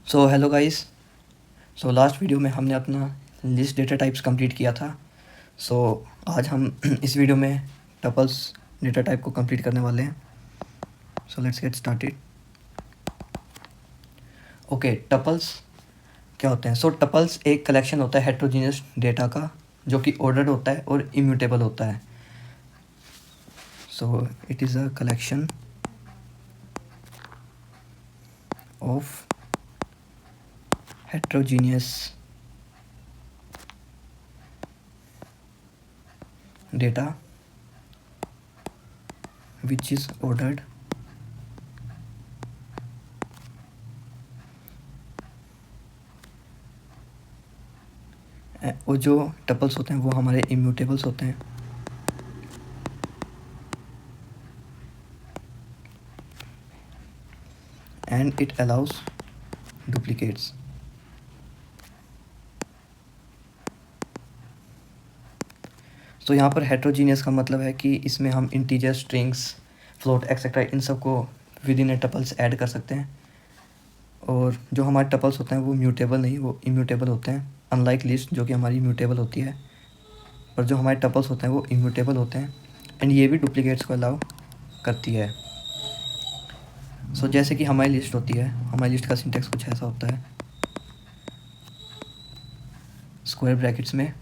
So hello guys. So last video में हमने अपना लिस्ट डेटा टाइप्स कंप्लीट किया था। सो आज हम इस वीडियो में टपल्स डेटा टाइप को कंप्लीट करने वाले हैं। So let's get started. Okay, tuples क्या होते हैं? सो टपल्स एक कलेक्शन होता है हेट्रोजीनियस डेटा का, जो कि ऑर्डर्ड होता है और इम्यूटेबल होता है। So it is a collection of heterogeneous data which is ordered और जो टपल्स होते हैं वो हमारे इम्यूटेबल्स होते हैं। And it allows duplicates. तो यहाँ पर हेट्रोजीनियस का मतलब है कि इसमें हम इंटीजर, स्ट्रिंग्स, फ्लोट एक्सेट्रा इन सब को with in A tuples add कर सकते हैं। और जो हमारे टपल्स होते हैं वो म्यूटेबल नहीं, वो इम्यूटेबल होते हैं, अनलाइक लिस्ट जो कि हमारी म्यूटेबल होती है। पर जो हमारे टपल्स होते हैं वो इम्यूटेबल होते हैं एंड ये भी डुप्लीकेट्स को अलाउ करती है। सो जैसे कि हमारी लिस्ट होती है, हमारी लिस्ट का सिंटेक्स कुछ ऐसा होता है, स्क्वायर ब्रैकेट्स में,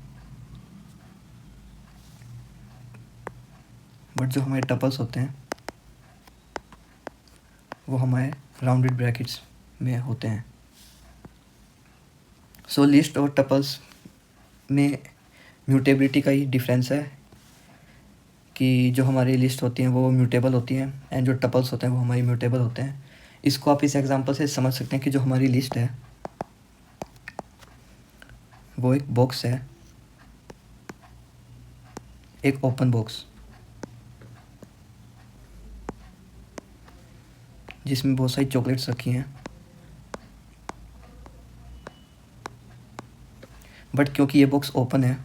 बट जो हमारे टपल्स होते हैं वो हमारे राउंडेड ब्रैकेट्स में होते हैं। सो लिस्ट और टपल्स में म्यूटेबिलिटी का ही डिफरेंस है कि जो हमारी लिस्ट होती हैं वो म्यूटेबल होती हैं एंड जो टपल्स होते हैं वो हमारी म्यूटेबल होते हैं। इसको आप इस एग्जांपल से समझ सकते हैं कि जो हमारी लिस्ट है वो एक बॉक्स है, एक ओपन बॉक्स जिसमें बहुत सारी चॉकलेट्स रखी हैं। बट क्योंकि ये बॉक्स ओपन है,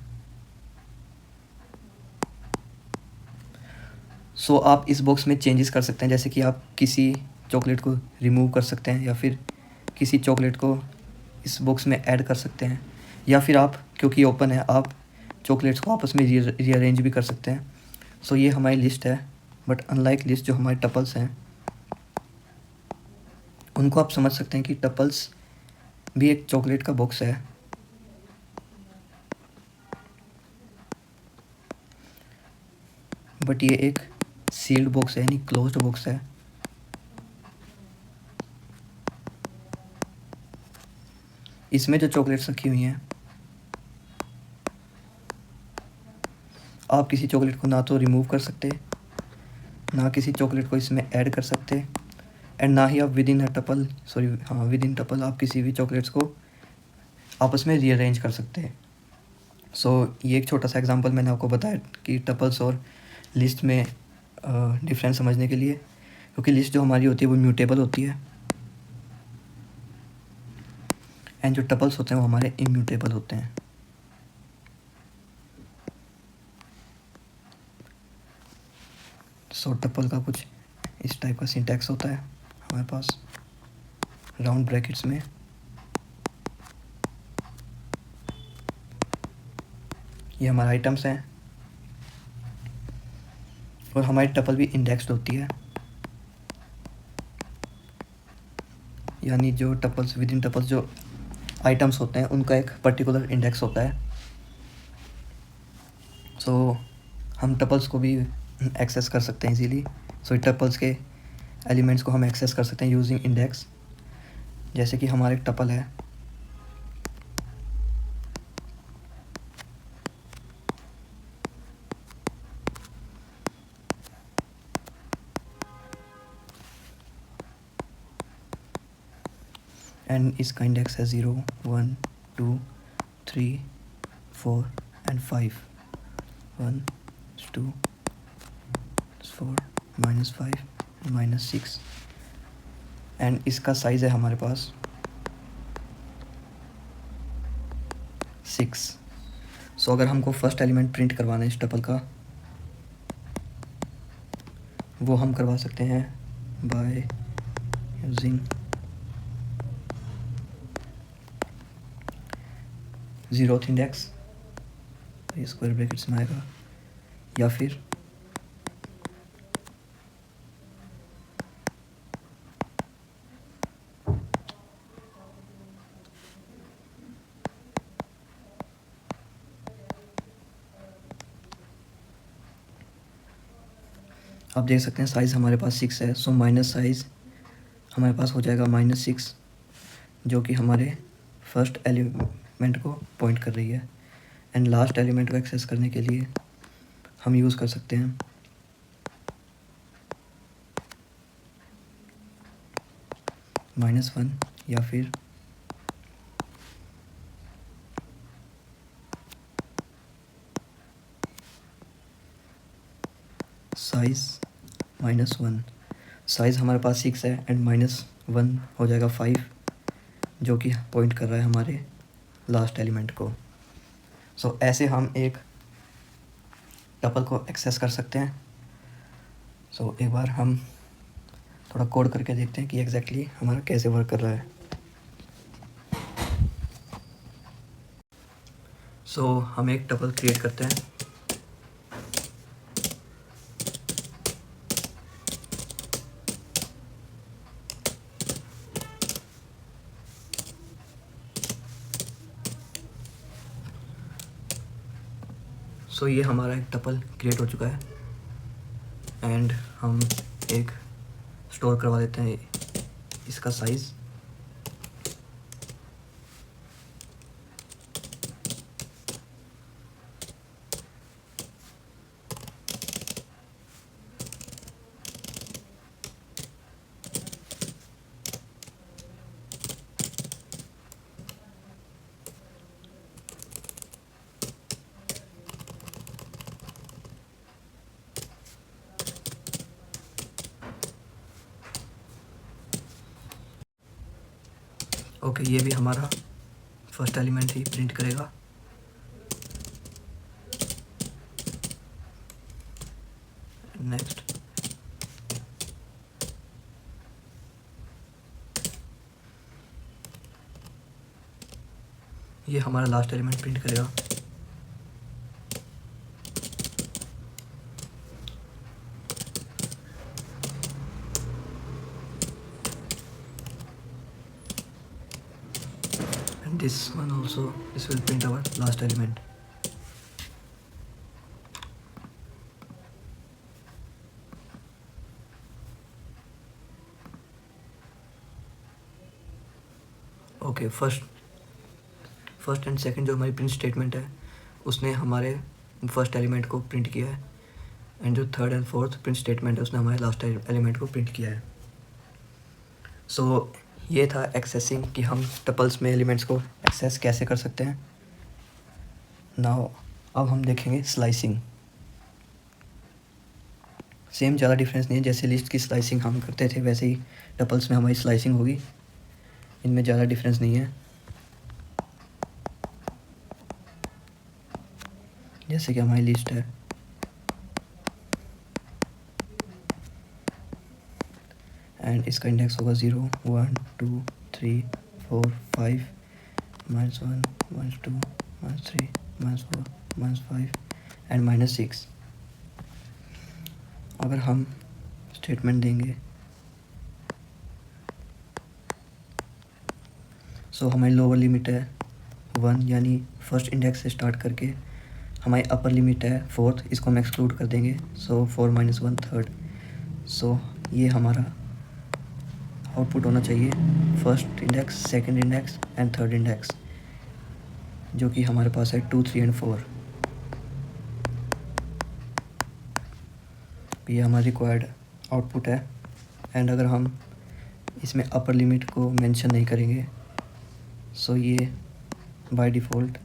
सो आप इस बॉक्स में चेंजेस कर सकते हैं। जैसे कि आप किसी चॉकलेट को रिमूव कर सकते हैं या फिर किसी चॉकलेट को इस बॉक्स में ऐड कर सकते हैं, या फिर आप, क्योंकि ओपन है, आप चॉकलेट्स को आपस में रीअरेंज भी कर सकते हैं। सो ये हमारी लिस्ट है, बट अनलाइक लिस्ट जो हमारे टपल्स हैं उनको आप समझ सकते हैं कि टपल्स भी एक चॉकलेट का बॉक्स है, बट ये एक सील्ड बॉक्स है, यानी क्लोज्ड बॉक्स है। इसमें जो चॉकलेट्स रखी हुई हैं, आप किसी चॉकलेट को ना तो रिमूव कर सकते, ना किसी चॉकलेट को इसमें ऐड कर सकते, एंड ना ही आप विद इन टपल आप किसी भी चॉकलेट्स को आपस में रीअरेंज कर सकते हैं। सो ये एक छोटा सा एग्जांपल मैंने आपको बताया कि टपल्स और लिस्ट में डिफरेंस समझने के लिए, क्योंकि लिस्ट जो हमारी होती है वो म्यूटेबल होती है एंड जो टपल्स होते हैं वो हमारे इम्यूटेबल होते हैं। सो टपल का कुछ इस टाइप का सिंटैक्स होता है हमारे पास, राउंड ब्रैकेट्स में ये हमारे आइटम्स हैं और हमारी टपल भी इंडेक्स्ड होती है, यानी जो टपल्स विद इन टपल्स जो आइटम्स होते हैं उनका एक पर्टिकुलर इंडेक्स होता है। सो हम टपल्स को भी एक्सेस कर सकते हैं इजीली। सो टपल्स के एलिमेंट्स को हम एक्सेस कर सकते हैं यूजिंग इंडेक्स। जैसे कि हमारे एक टपल है, एंड इसका इंडेक्स है 0, 1, 2, 3, 4 एंड 5, 1, 2, 4, -5, -6 एंड इसका साइज़ है हमारे पास 6। सो अगर हमको फर्स्ट एलिमेंट प्रिंट करवाना है इस टपल का, वो हम करवा सकते हैं बाय यूजिंग 0th इंडेक्स, ये स्क्वायर ब्रैकेट्स में आएगा, या फिर आप देख सकते हैं साइज़ हमारे पास 6 है, सो माइनस साइज़ हमारे पास हो जाएगा -6, जो कि हमारे फर्स्ट एलिमेंट को पॉइंट कर रही है। एंड लास्ट एलिमेंट को एक्सेस करने के लिए हम यूज़ कर सकते हैं -1 या फिर साइज़ -1। साइज़ हमारे पास 6 है एंड -1 हो जाएगा 5, जो कि पॉइंट कर रहा है हमारे लास्ट एलिमेंट को। सो ऐसे हम एक टपल को एक्सेस कर सकते हैं। सो एक बार हम थोड़ा कोड करके देखते हैं कि एग्जैक्टली हमारा कैसे वर्क कर रहा है। सो हम एक टपल क्रिएट करते हैं। सो ये हमारा एक टपल क्रिएट हो चुका है एंड हम एक स्टोर करवा देते हैं इसका साइज़। ओके, ये भी हमारा फर्स्ट एलिमेंट ही प्रिंट करेगा। नेक्स्ट ये हमारा लास्ट एलिमेंट प्रिंट करेगा। And this one also, this will print our last element. Okay, first and second जो हमारी प्रिंट स्टेटमेंट है उसने हमारे फर्स्ट एलिमेंट को प्रिंट किया है एंड जो third and fourth print statement है उसने हमारे लास्ट एलिमेंट को प्रिंट किया है। सो ये था एक्सेसिंग, कि हम टपल्स में एलिमेंट्स को एक्सेस कैसे कर सकते हैं। नाउ अब हम देखेंगे स्लाइसिंग। सेम ज़्यादा डिफरेंस नहीं है, जैसे लिस्ट की स्लाइसिंग हम करते थे वैसे ही टपल्स में हमारी स्लाइसिंग होगी, इनमें ज़्यादा डिफरेंस नहीं है। जैसे कि हमारी लिस्ट है एंड इसका इंडेक्स होगा 0 1 2 3 4 5 -1 -2 -3 -4 -5 एंड -6। अगर हम स्टेटमेंट देंगे सो हमारी लोअर लिमिट है 1, यानी फर्स्ट इंडेक्स से स्टार्ट करके हमारी अपर लिमिट है 4th, इसको हम एक्सक्लूड कर देंगे। सो 4 - 1 3rd। सो ये हमारा आउटपुट होना चाहिए first index, second index and third index, जो कि हमारे पास है 2 3 एंड 4। ये हमारी रिक्वायर्ड आउटपुट है। एंड अगर हम इसमें अपर लिमिट को मेंशन नहीं करेंगे सो ये बाय डिफ़ॉल्ट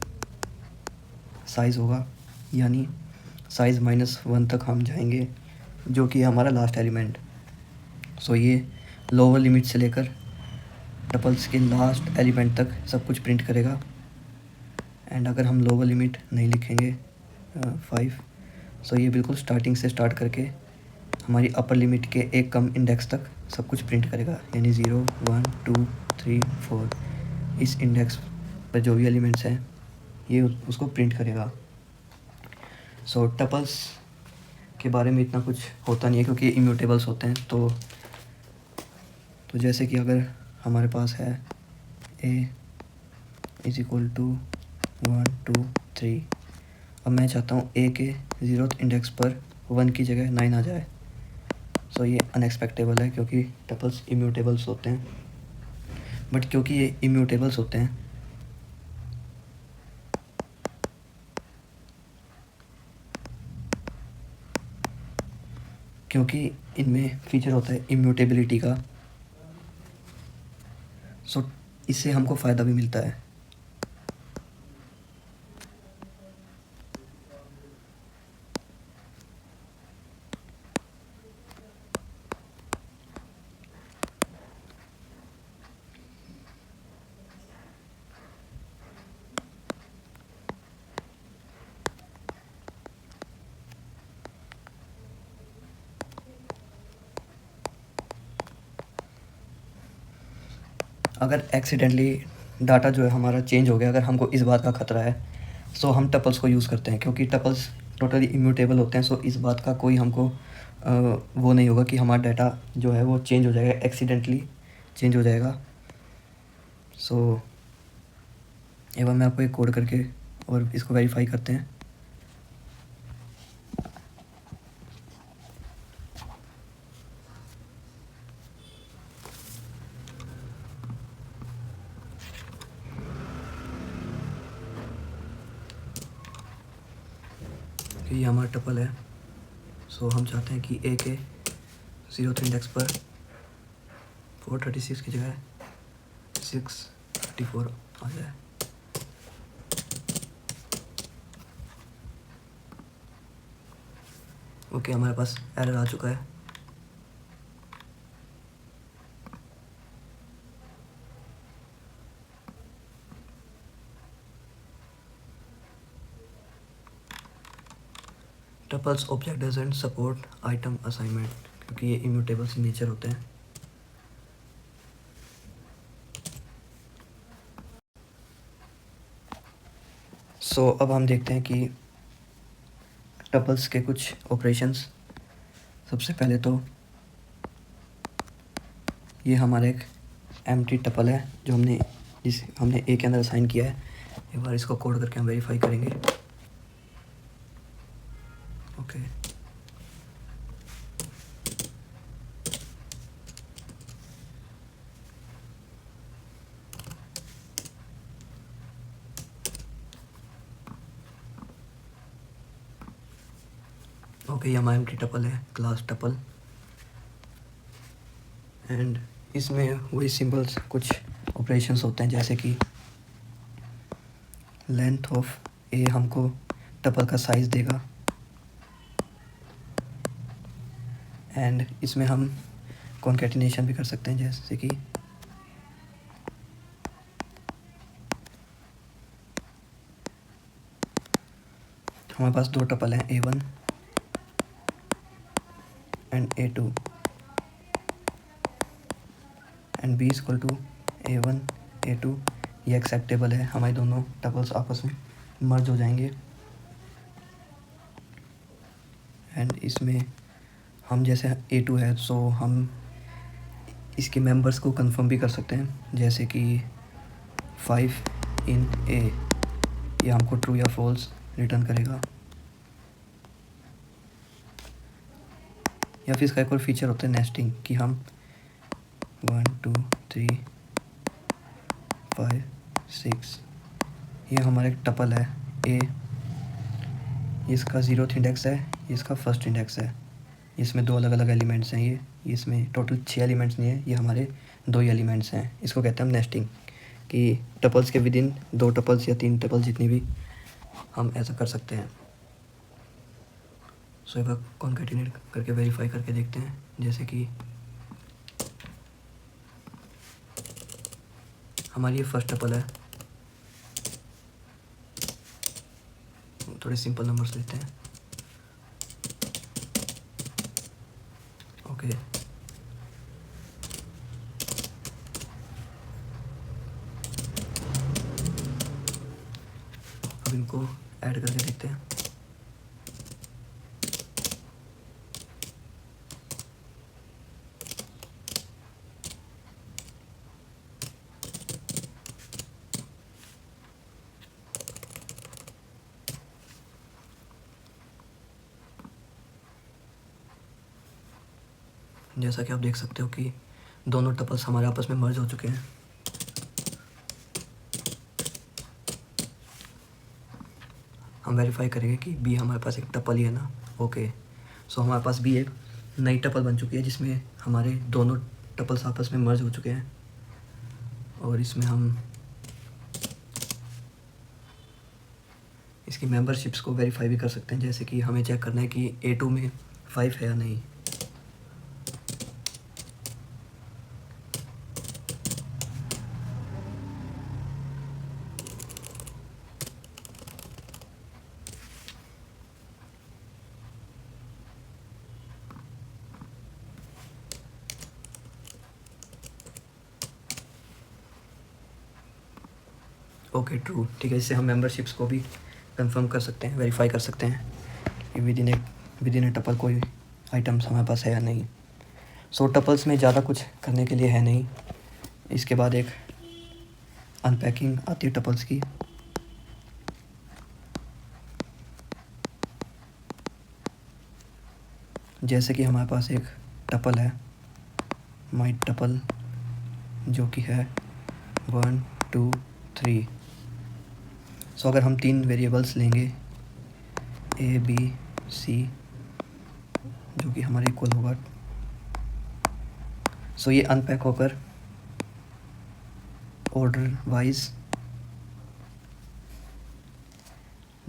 साइज़ होगा, यानी साइज़ -1 तक हम जाएंगे, जो कि हमारा लास्ट एलिमेंट। सो ये लोअर लिमिट से लेकर टपल्स के लास्ट एलिमेंट तक सब कुछ प्रिंट करेगा। एंड अगर हम लोअर लिमिट नहीं लिखेंगे 5, सो ये बिल्कुल स्टार्टिंग से स्टार्ट करके हमारी अपर लिमिट के एक कम इंडेक्स तक सब कुछ प्रिंट करेगा, यानी 0 1 2 3 4 इस इंडेक्स पर जो भी एलिमेंट्स हैं ये उसको प्रिंट करेगा। सो टपल्स के बारे में इतना कुछ होता नहीं है क्योंकि इम्यूटेबल्स होते हैं। तो जैसे कि अगर हमारे पास है a इज इक्वल टू 1 2 3, अब मैं चाहता हूँ a के 0th इंडेक्स पर 1 की जगह 9 आ जाए। सो ये अनएक्सपेक्टेबल है क्योंकि टपल्स इम्यूटेबल्स होते हैं। बट क्योंकि ये इम्यूटेबल्स होते हैं, क्योंकि इनमें फीचर होता है इम्यूटेबिलिटी का, सो इससे हमको फ़ायदा भी मिलता है। अगर एक्सीडेंटली डाटा जो है हमारा चेंज हो गया, अगर हमको इस बात का ख़तरा है, सो हम टपल्स को यूज़ करते हैं क्योंकि टपल्स टोटली इम्यूटेबल होते हैं। सो इस बात का कोई हमको वो नहीं होगा कि हमारा डाटा जो है वो चेंज हो जाएगा, एक्सीडेंटली चेंज हो जाएगा। सो एक बार मैं आपको एक कोड करके और इसको वेरीफाई करते हैं। कि ये हमारा टपल है। सो हम चाहते हैं कि a के 0th इंडेक्स पर 436 की जगह 634 आ जाए। ओके, हमारे पास एरर आ चुका है। Tuples object doesn't support item assignment, क्योंकि ये इम्यूटेबल्स नेचर होते हैं। सो अब हम देखते हैं कि टपल्स के कुछ ऑपरेशंस। सबसे पहले तो ये हमारा एक एम्प्टी टपल है जो हमने ए के अंदर असाइन किया है। एक बार इसको कोड करके हम वेरीफाई करेंगे। ओके, ये हमारा एम्प्टी टपल है, क्लास टपल। एंड इसमें वही सिंपल्स कुछ ऑपरेशंस होते हैं, जैसे कि लेंथ ऑफ ए हमको टपल का साइज़ देगा। एंड इसमें हम कॉन्कैटिनेशन भी कर सकते हैं, जैसे कि हमारे पास दो टपल हैं, A1 and A2, and B equal to A1 A2। ये एक्सेप्टेबल है, हमारे दोनों टपल्स आपस में मर्ज हो जाएंगे। एंड इसमें हम जैसे A2 है, सो हम इसके मेंबर्स को कंफर्म भी कर सकते हैं, जैसे कि 5 इन A, ये हमको ट्रू या फॉल्स रिटर्न करेगा। या फिर इसका एक और फीचर होता है नेस्टिंग, कि हम 1 2 3 5 6, ये हमारा एक टपल है A, इसका 0th इंडेक्स है, इसका फर्स्ट इंडेक्स है। इसमें दो अलग अलग एलिमेंट्स हैं। ये इसमें टोटल 6 एलिमेंट्स नहीं है, ये हमारे 2 ही एलिमेंट्स हैं। इसको कहते हैं हम नेस्टिंग, कि टपल्स के विद इन 2 टपल्स या 3 टपल्स जितनी भी हम ऐसा कर सकते हैं। सो एक बार कॉन्कैटिनेट करके वेरीफाई करके देखते हैं, जैसे कि हमारी ये फर्स्ट टपल है। थोड़े सिंपल नंबर्स लेते हैं। ओके, अब इनको ऐड करके देखते हैं। जैसा कि आप देख सकते हो कि दोनों टपल्स हमारे आपस में मर्ज हो चुके हैं। हम वेरीफाई करेंगे कि बी हमारे पास एक टपल ही है ना। ओके, सो हमारे पास बी एक नई टपल बन चुकी है जिसमें हमारे दोनों टपल्स आपस में मर्ज हो चुके हैं। और इसमें हम इसकी मेंबरशिप्स को वेरीफाई भी कर सकते हैं, जैसे कि हमें चेक करना है कि A2 में 5 है या नहीं। ओके ट्रू, ठीक है। इससे हम मेंबरशिप्स को भी कंफर्म कर सकते हैं, वेरीफाई कर सकते हैं कि विद इन ए टपल कोई आइटम्स हमारे पास है या नहीं। सो टपल्स में ज़्यादा कुछ करने के लिए है नहीं। इसके बाद एक अनपैकिंग आती है टपल्स की। जैसे कि हमारे पास एक टपल है माई टपल जो कि है 1 2 3। सो अगर हम 3 वेरिएबल्स लेंगे A B C जो कि हमारे इक्वल होगा, सो ये अनपैक होकर ऑर्डर वाइज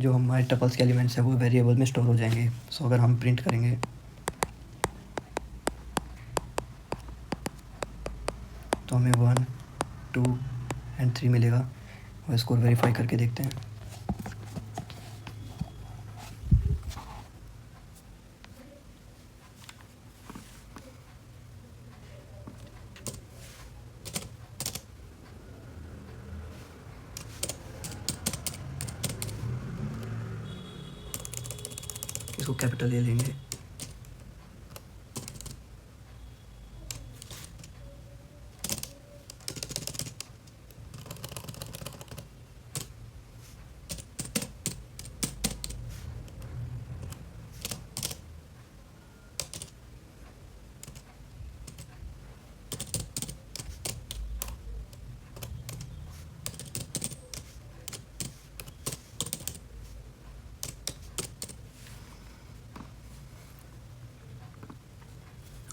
जो हमारे टपल्स के एलिमेंट्स हैं वो वेरिएबल में स्टोर हो जाएंगे। सो अगर हम प्रिंट करेंगे तो हमें 1 2 एंड 3 मिलेगा। और इसको वेरीफाई करके देखते हैं। इसको कैपिटल ले लेंगे।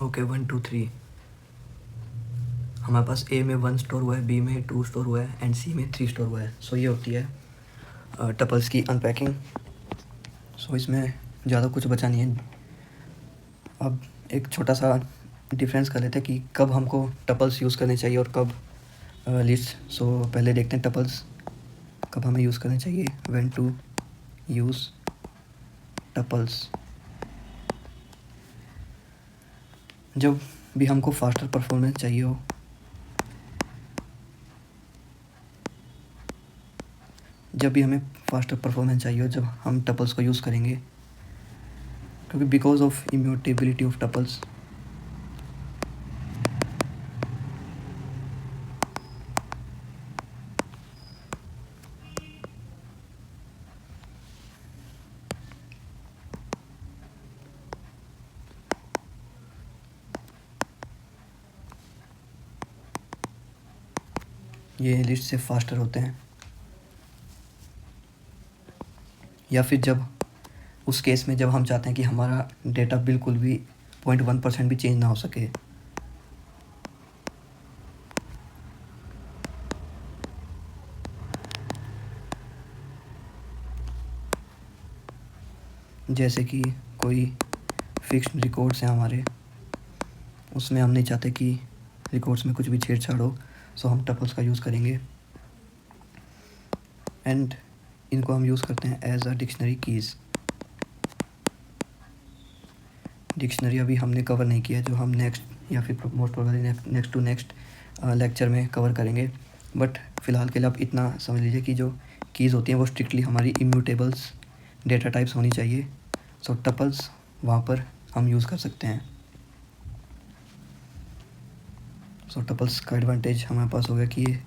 ओके 1 2 3 हमारे पास A में 1 स्टोर हुआ है, B में 2 स्टोर हुआ है एंड C में 3 स्टोर हुआ है। सो ये होती है टपल्स की अनपैकिंग। सो इसमें ज़्यादा कुछ बचा नहीं है। अब एक छोटा सा डिफरेंस कर लेते हैं कि कब हमको टपल्स यूज़ करने चाहिए और कब लिस्ट। सो पहले देखते हैं टपल्स कब हमें यूज़ करने चाहिए। व्हेन टू यूज़ टपल्स, जब भी हमको फास्टर परफॉर्मेंस चाहिए हो। जब भी हमें फास्टर परफॉर्मेंस चाहिए हो जब हम टपल्स को यूज़ करेंगे, क्योंकि because of immutability of tuples ये लिस्ट से फास्टर होते हैं। या फिर जब उस केस में जब हम चाहते हैं कि हमारा डेटा बिल्कुल भी 0.1% भी चेंज ना हो सके। जैसे कि कोई फिक्स्ड रिकॉर्ड्स हैं हमारे, उसमें हम नहीं चाहते कि रिकॉर्ड्स में कुछ भी छेड़छाड़ हो। सो हम टपल्स का यूज़ करेंगे एंड इनको हम यूज़ करते हैं as a dictionary keys. Dictionary अभी हमने कवर नहीं किया, जो हम नेक्स्ट या फिर most probably next to next lecture में कवर करेंगे। बट फ़िलहाल के लिए आप इतना समझ लीजिए कि जो कीज़ होती हैं वो स्ट्रिक्टली हमारी इम्यूटेबल्स डेटा टाइप्स होनी चाहिए। सो टपल्स वहाँ पर हम यूज़ कर सकते हैं। सो टपल्स का एडवांटेज हमारे पास हो गया कि ये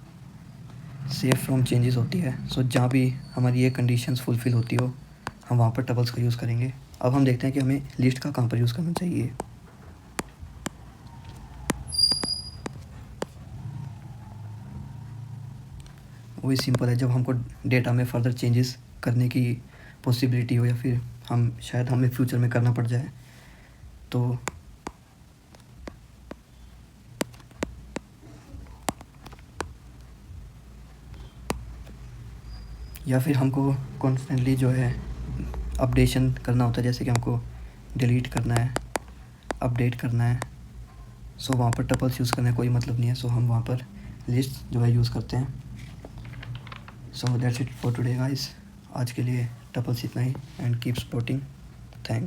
सेफ फ्रॉम चेंजेस होती है। सो जहाँ भी हमारी ये कंडीशंस फुलफ़िल होती हो हम वहाँ पर टपल्स का यूज़ करेंगे। अब हम देखते हैं कि हमें लिस्ट का कहाँ पर यूज़ करना चाहिए। वही सिंपल है, जब हमको डेटा में फ़र्दर चेंजेस करने की पॉसिबिलिटी हो या फिर शायद हमें फ्यूचर में करना पड़ जाए तो या फिर हमको कॉन्स्टेंटली जो है अपडेशन करना होता है, जैसे कि हमको डिलीट करना है, अपडेट करना है। सो वहाँ पर टपल्स यूज़ करने का कोई मतलब नहीं है। सो हम वहाँ पर लिस्ट जो है यूज़ करते हैं। So that's it for today guys. आज के लिए टपल्स इतना ही एंड कीप सपोर्टिंग। थैंक्स।